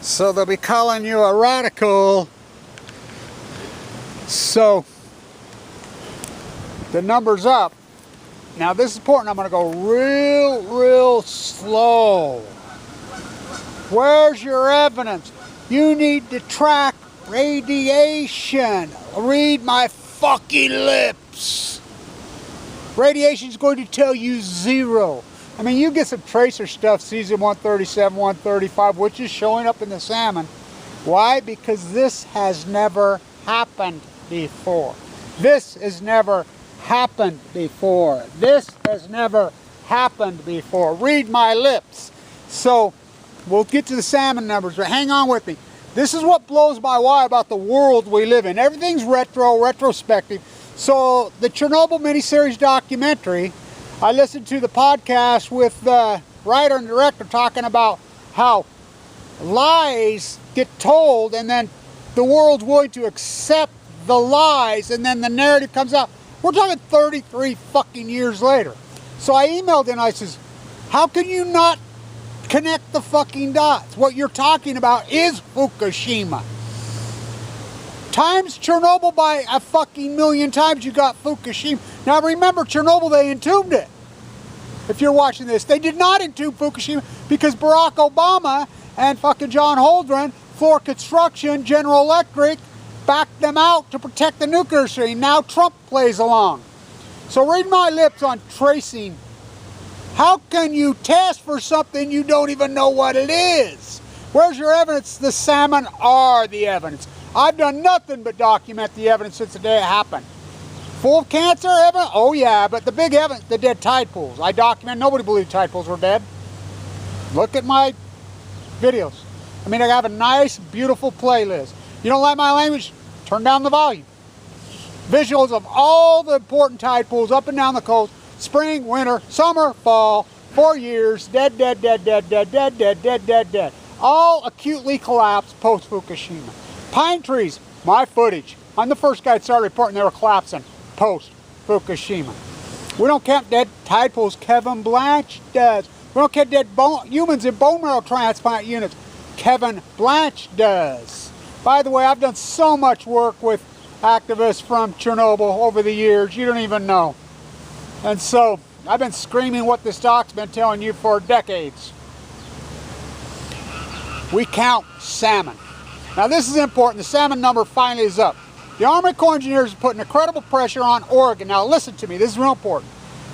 So they'll be calling you a radical. So the number's up. Now this is important. I'm going to go real slow. Where's your evidence? You need to track radiation. Read my fucking lips. Radiation's going to tell you 0. I mean, you get some tracer stuff, cesium-137, 135, which is showing up in the salmon. Why? Because this has never happened before. This has never happened before. This has never happened before. Read my lips. So, we'll get to the salmon numbers, but hang on with me. This is what blows my wire about the world we live in. Everything's retrospective. So, the Chernobyl miniseries documentary, I listened to the podcast with the writer and director talking about how lies get told and then the world's willing to accept the lies and then the narrative comes out. We're talking 33 fucking years later. So I emailed in, I says, how can you not connect the fucking dots? What you're talking about is Fukushima. Times Chernobyl by a fucking million times, you got Fukushima. Now remember, Chernobyl, they entombed it. If you're watching this, they did not entomb Fukushima because Barack Obama and fucking John Holdren, Floor Construction, General Electric, backed them out to protect the nuclear stream. Now Trump plays along. So read my lips on tracing. How can you test for something you don't even know what it is? Where's your evidence? The salmon are the evidence. I've done nothing but document the evidence since the day it happened. Full of cancer evidence? Oh yeah, but the big evidence, the dead tide pools. I document, nobody believed tide pools were dead. Look at my videos. I mean, I have a nice, beautiful playlist. You don't like my language? Turn down the volume. Visuals of all the important tide pools up and down the coast. Spring, winter, summer, fall, 4 years, dead. All acutely collapsed post-Fukushima. Pine trees, my footage. I'm the first guy that started reporting they were collapsing post-Fukushima. We don't count dead tide pools. Kevin Blanch does. We don't count dead humans in bone marrow transplant units. Kevin Blanch does. By the way, I've done so much work with activists from Chernobyl over the years, you don't even know. And so, I've been screaming what this doc's been telling you for decades. We count salmon. Now this is important. The salmon number finally is up. The Army Corps of Engineers is putting incredible pressure on Oregon. Now listen to me, this is real important.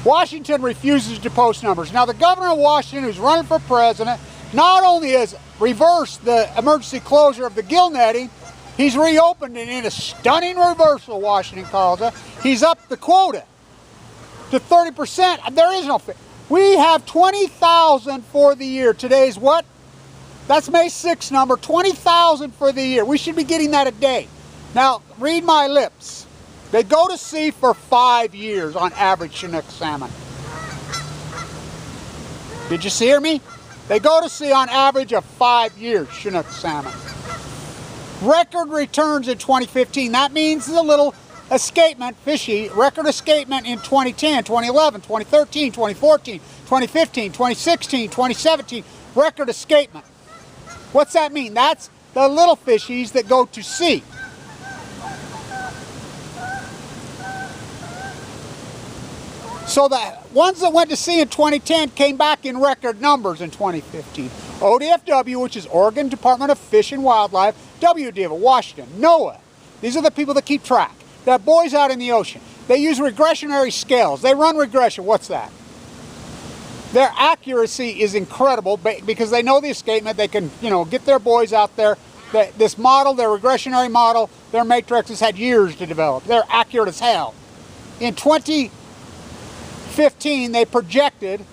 Washington refuses to post numbers. Now the governor of Washington, who's running for president, not only has reversed the emergency closure of the gill netting, he's reopened it in a stunning reversal, Washington calls it. He's upped the quota to 30%. There is no fit. We have 20,000 for the year. Today's what? That's May 6th number, 20,000 for the year. We should be getting that a day. Now, read my lips. They go to sea for 5 years on average, Chinook salmon. Did you hear me? They go to sea on average of 5 years, Chinook salmon. Record returns in 2015. That means the little escapement, fishy, record escapement in 2010, 2011, 2013, 2014, 2015, 2016, 2017, record escapement. What's that mean? That's the little fishies that go to sea. So the ones that went to sea in 2010 came back in record numbers in 2015. ODFW, which is Oregon Department of Fish and Wildlife, WD of Washington, NOAA. These are the people that keep track. They're boys out in the ocean. They use regressionary scales. They run regression. What's that? Their accuracy is incredible because they know the escapement. They can, get their boys out there. This model, their regressionary model, their matrix has had years to develop. They're accurate as hell. In 2015, they projected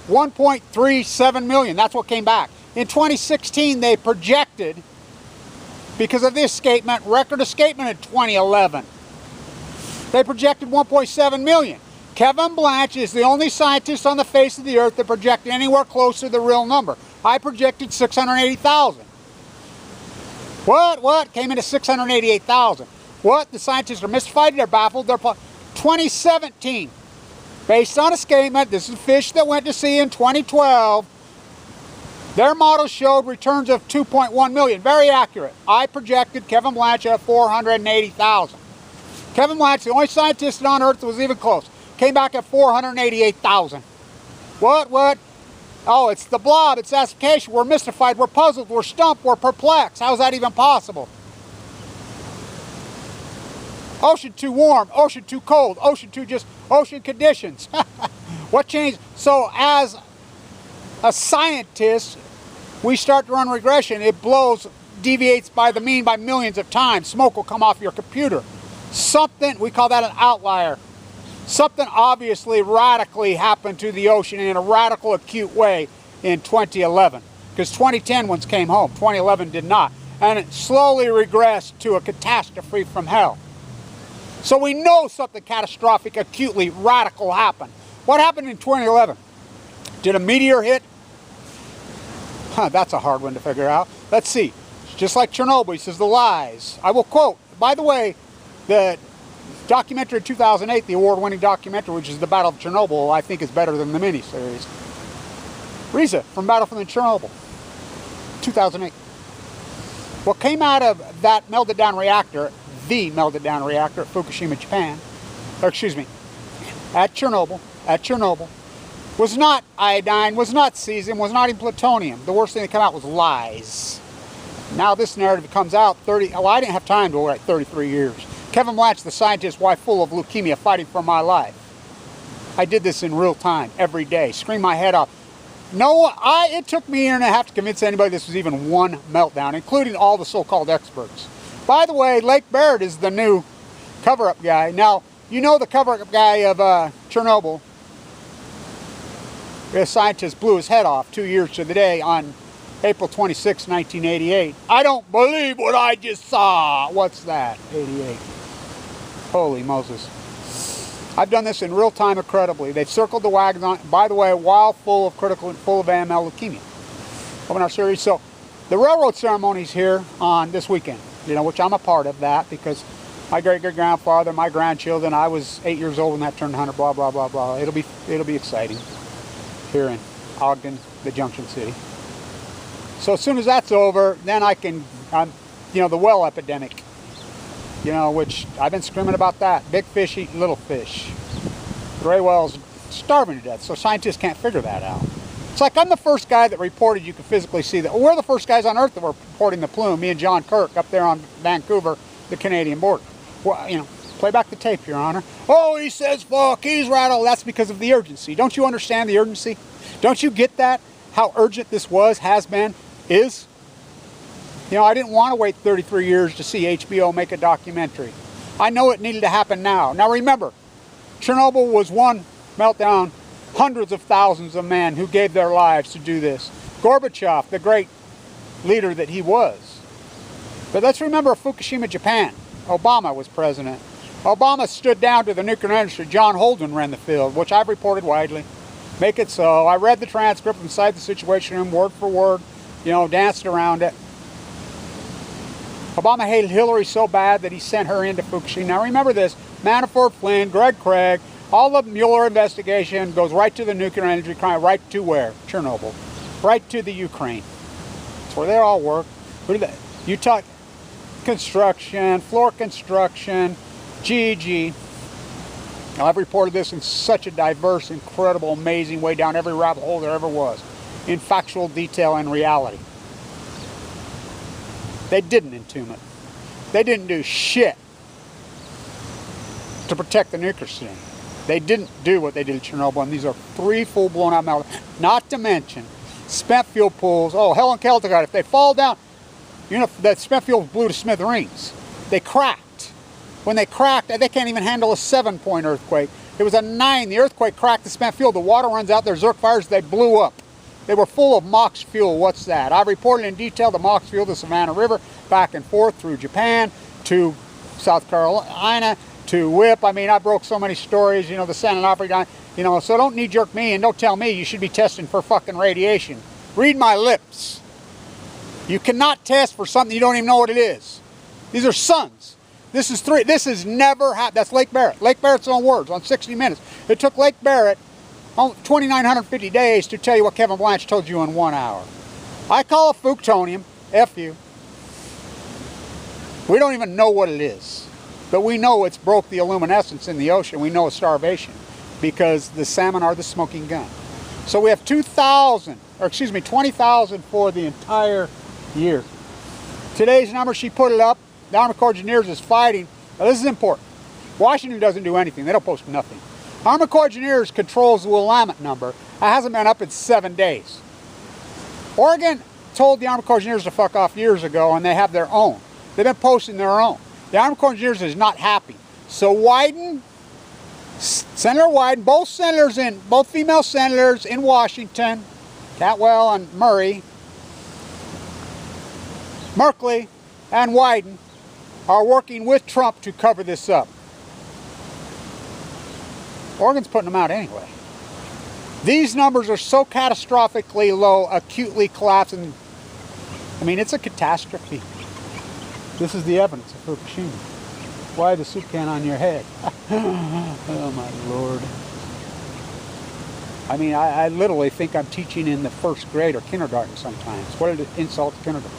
1.37 million. That's what came back. In 2016, they projected, because of the escapement, record escapement in 2011, they projected 1.7 million. Kevin Blanch is the only scientist on the face of the earth that projected anywhere close to the real number. I projected 680,000. What? Came into 688,000. What? The scientists are mystified, they're baffled, 2017, based on escapement, this is fish that went to sea in 2012, Their model showed returns of 2.1 million. Very accurate. I projected Kevin Blanch at 480,000. Kevin Blanch, the only scientist on Earth that was even close, came back at 488,000. What? Oh, it's the blob, it's acidification. We're mystified, we're puzzled, we're stumped, we're perplexed. How is that even possible? Ocean too warm, ocean too cold, ocean too just ocean conditions. What changed? So as a scientist, we start to run regression. It deviates by the mean by millions of times. Smoke will come off your computer. Something, we call that an outlier. Something obviously radically happened to the ocean in a radical, acute way in 2011. Because 2010 ones came home, 2011 did not. And it slowly regressed to a catastrophe from hell. So we know something catastrophic, acutely radical happened. What happened in 2011? Did a meteor hit? That's a hard one to figure out. Let's see. Just like Chernobyl, he says the lies. I will quote, by the way, the documentary 2008, the award-winning documentary, which is the Battle of Chernobyl, I think is better than the miniseries. Riza from Battle from Chernobyl, 2008. What came out of that melted down reactor, the melted down reactor at Fukushima, Japan, or excuse me, at Chernobyl, was not iodine, was not cesium, was not even plutonium. The worst thing that came out was lies. Now this narrative comes out I didn't have time to wait 33 years. Kevin Blanch, the scientist, wife full of leukemia, fighting for my life. I did this in real time, every day, scream my head off. It took me a year and a half to convince anybody this was even one meltdown, including all the so-called experts. By the way, Lake Barrett is the new cover-up guy. Now, you know the cover-up guy of Chernobyl. The scientist blew his head off 2 years to the day on April 26, 1988. I don't believe what I just saw. What's that? 88. Holy Moses. I've done this in real time incredibly. They've circled the wagons on, by the way, while full of AML leukemia. Over in our series. So the railroad ceremony's here on this weekend, which I'm a part of that because my great-great-grandfather, my grandchildren, I was 8 years old when that turned 100, blah, blah, blah, blah. It'll be exciting here in Ogden, the Junction City. So as soon as that's over, then I can, the well epidemic, which I've been screaming about that. Big fish eat little fish. Gray whales starving to death, so scientists can't figure that out. It's like I'm the first guy that reported you could physically see that. We're the first guys on Earth that were reporting the plume, me and John Kirk up there on Vancouver, the Canadian border. Well, play back the tape, Your Honor. Oh, he says fuck, he's rattled. That's because of the urgency. Don't you understand the urgency? Don't you get that? How urgent this was, has been, is? I didn't want to wait 33 years to see HBO make a documentary. I know it needed to happen now. Now remember, Chernobyl was one meltdown, hundreds of thousands of men who gave their lives to do this. Gorbachev, the great leader that he was. But let's remember Fukushima, Japan. Obama was president. Obama stood down to the nuclear industry. John Holden ran the field, which I've reported widely. Make it so. I read the transcript inside the Situation Room, word for word, danced around it. Obama hated Hillary so bad that he sent her into Fukushima. Now remember this, Manafort, Flynn, Greg Craig, all the Mueller investigation goes right to the nuclear energy crime, right to where? Chernobyl. Right to the Ukraine. That's where they all work. You talk construction, floor construction, GEG. Now, I've reported this in such a diverse, incredible, amazing way down every rabbit hole there ever was, in factual detail and reality. They didn't entomb it. They didn't do shit to protect the nuclear stream. They didn't do what they did at Chernobyl, and these are 3 full-blown out meltdowns. Not to mention spent fuel pools. Oh, hell and Celtic, if they fall down, that spent fuel blew to smithereens. They cracked. When they cracked, they can't even handle a 7-point earthquake. It was a 9. The earthquake cracked the spent fuel. The water runs out. There's Zerk fires. They blew up. They were full of MOX fuel. What's that? I reported in detail the MOX fuel, the Savannah River, back and forth through Japan to South Carolina to WIP. I broke so many stories, the Santa Africa, so don't knee-jerk me and don't tell me you should be testing for fucking radiation. Read my lips. You cannot test for something you don't even know what it is. These are suns. This is never happened. That's Lake Barrett. Lake Barrett's own words on 60 Minutes. It took Lake Barrett 2,950 days to tell you what Kevin Blanch told you in 1 hour. I call it Fukushima, F-U. We don't even know what it is. But we know it's broke the luminescence in the ocean. We know it's starvation because the salmon are the smoking gun. So we have 20,000 for the entire year. Today's number, she put it up. The Army Corps of Engineers is fighting. Now this is important. Washington doesn't do anything. They don't post nothing. Army Corps of Engineers controls the Willamette number. It hasn't been up in 7 days. Oregon told the Army Corps of Engineers to fuck off years ago, and they have their own. They've been posting their own. The Army Corps of Engineers is not happy. So Wyden, Senator Wyden, both female senators in Washington, Cantwell and Merkley and Wyden are working with Trump to cover this up. Oregon's putting them out anyway. These numbers are so catastrophically low, acutely collapsing. I mean, it's a catastrophe. This is the evidence of Fukushima. Why the soup can on your head? Oh my Lord. I mean, I literally think I'm teaching in the first grade or kindergarten sometimes. What an insult to kindergarten.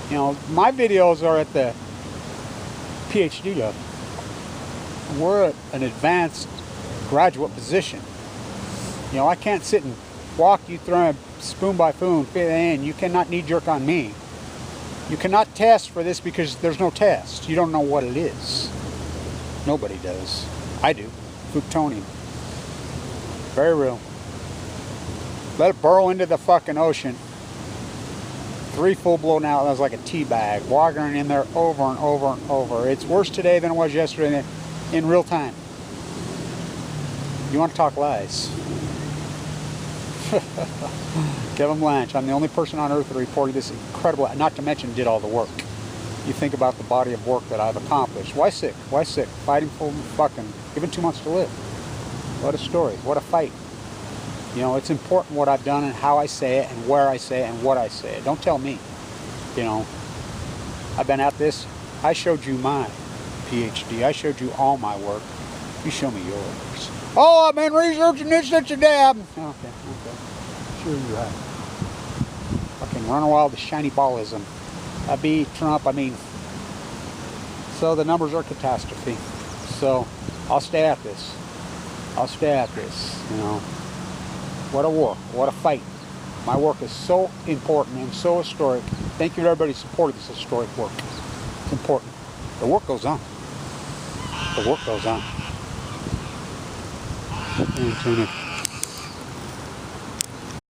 You know, my videos are at the PhD level. We're at an advanced graduate position. You know, I can't sit and walk you through it spoon by spoon, fit in. You cannot knee jerk on me. You cannot test for this because there's no test. You don't know what it is. Nobody does. I do. Plutonium. Very real. Let it burrow into the fucking ocean. 3 full-blown outlets like a tea bag, wandering in there over and over and over. It's worse today than it was yesterday in real time. You want to talk lies? Kevin Blanch, I'm the only person on earth that reported this incredible, not to mention did all the work. You think about the body of work that I've accomplished. Why sick? Why sick? Fighting for fucking, given 2 months to live. What a story. What a fight. You know, it's important what I've done and how I say it and where I say it and what I say it. Don't tell me. You know, I've been at this. I showed you my PhD. I showed you all my work. You show me yours. Oh, I've been researching this, that, and that. Okay. Sure you have. Fucking run wild the shiny ballism. I beat Trump, I mean. So the numbers are catastrophe. So I'll stay at this. You know. What a war. What a fight. My work is so important and so historic. Thank you to everybody who supported this historic work. It's important. The work goes on. The work goes on.